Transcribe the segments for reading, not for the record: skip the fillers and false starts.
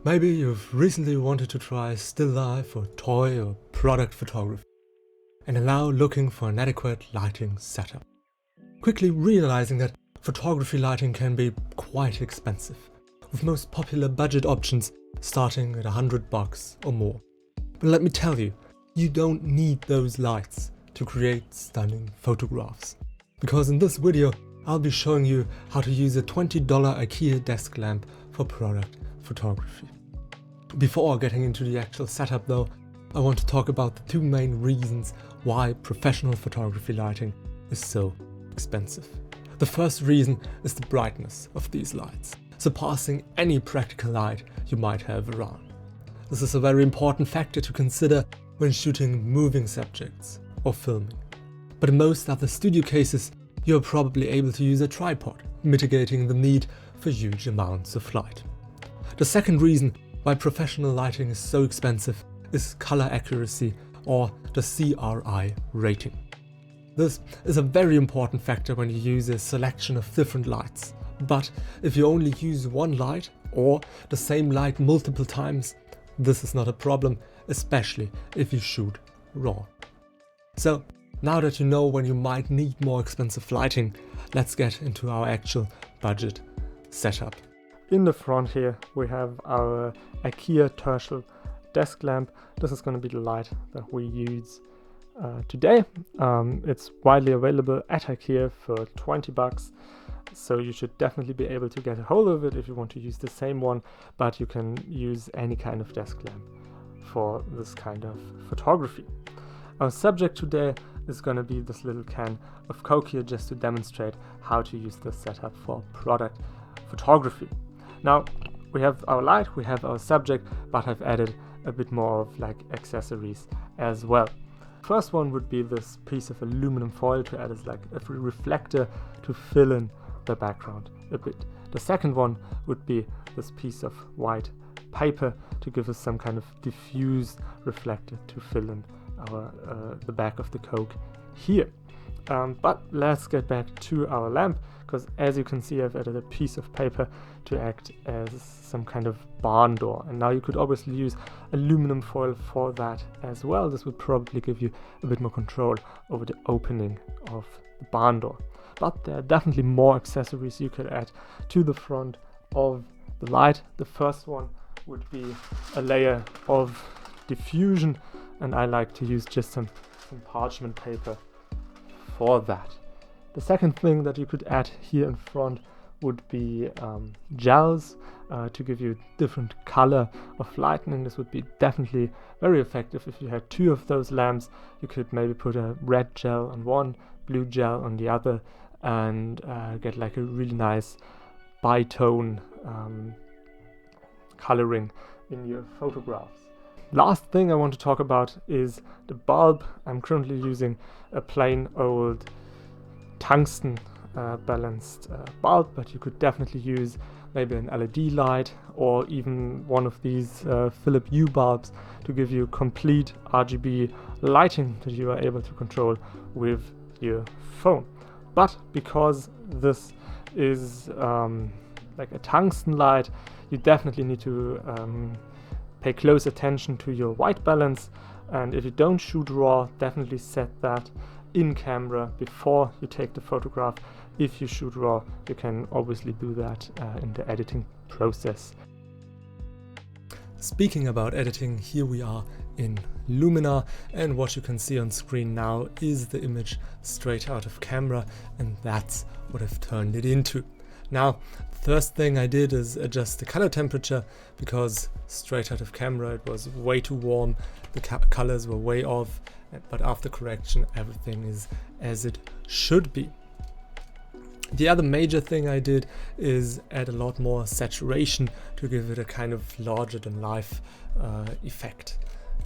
Maybe you've recently wanted to try still life or toy or product photography and are now looking for an adequate lighting setup. Quickly realizing that photography lighting can be quite expensive, with most popular budget options starting at $100 or more. But let me tell you, you don't need those lights to create stunning photographs. Because in this video, I'll be showing you how to use a $20 IKEA desk lamp for product photography. Before getting into the actual setup though, I want to talk about the two main reasons why professional photography lighting is so expensive. The first reason is the brightness of these lights, surpassing any practical light you might have around. This is a very important factor to consider when shooting moving subjects or filming. But in most other studio cases, you're probably able to use a tripod, mitigating the need for huge amounts of light. The second reason why professional lighting is so expensive is color accuracy, or the CRI rating. This is a very important factor when you use a selection of different lights, but if you only use one light or the same light multiple times, this is not a problem, especially if you shoot RAW. So now that you know when you might need more expensive lighting, let's get into our actual budget setup. In the front here we have our IKEA tertial desk lamp. This is going to be the light that we use today. It's widely available at IKEA for $20, so you should definitely be able to get a hold of it if you want to use the same one, but you can use any kind of desk lamp for this kind of photography. Our subject today is going to be this little can of Coke here, just to demonstrate how to use this setup for product photography. Now we have our light, we have our subject, but I've added a bit more of like accessories as well. First one would be this piece of aluminum foil to add as like a reflector to fill in the background a bit. The second one would be this piece of white paper to give us some kind of diffused reflector to fill in our the back of the Coke here. But let's get back to our lamp, because as you can see, I've added a piece of paper to act as some kind of barn door, and now you could obviously use aluminum foil for that as well. This would probably give you a bit more control over the opening of the barn door. But there are definitely more accessories you could add to the front of the light. The first one would be a layer of diffusion, and I like to use just some parchment paper for that. The second thing that you could add here in front would be gels to give you different color of lighting. This would be definitely very effective if you had two of those lamps. You could maybe put a red gel on one, blue gel on the other, and get like a really nice bi-tone coloring in your photographs. Last thing I want to talk about is the bulb. I'm currently using a plain old tungsten balanced bulb, but you could definitely use maybe an LED light or even one of these Philips Hue bulbs to give you complete RGB lighting that you are able to control with your phone. But because this is like a tungsten light, you definitely need to pay close attention to your white balance, and if you don't shoot RAW, definitely set that in camera before you take the photograph. If you shoot RAW, you can obviously do that in the editing process. Speaking about editing, here we are in Lumina, and what you can see on screen now is the image straight out of camera, and that's what I've turned it into. Now, the first thing I did is adjust the color temperature, because straight out of camera it was way too warm, the colors were way off, but after correction everything is as it should be. The other major thing I did is add a lot more saturation to give it a kind of larger than life effect.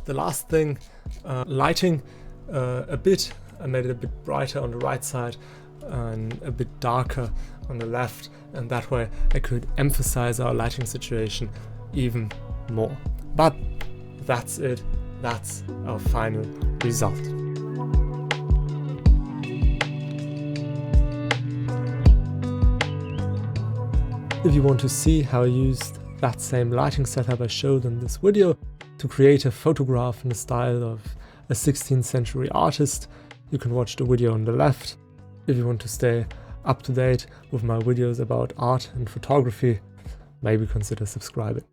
The last thing, lighting a bit. I made it a bit brighter on the right side and a bit darker on the left, and that way I could emphasize our lighting situation even more. But that's it, that's our final result. If you want to see how I used that same lighting setup I showed in this video to create a photograph in the style of a 16th century artist, you can watch the video on the left. If you want to stay up to date with my videos about art and photography, maybe consider subscribing.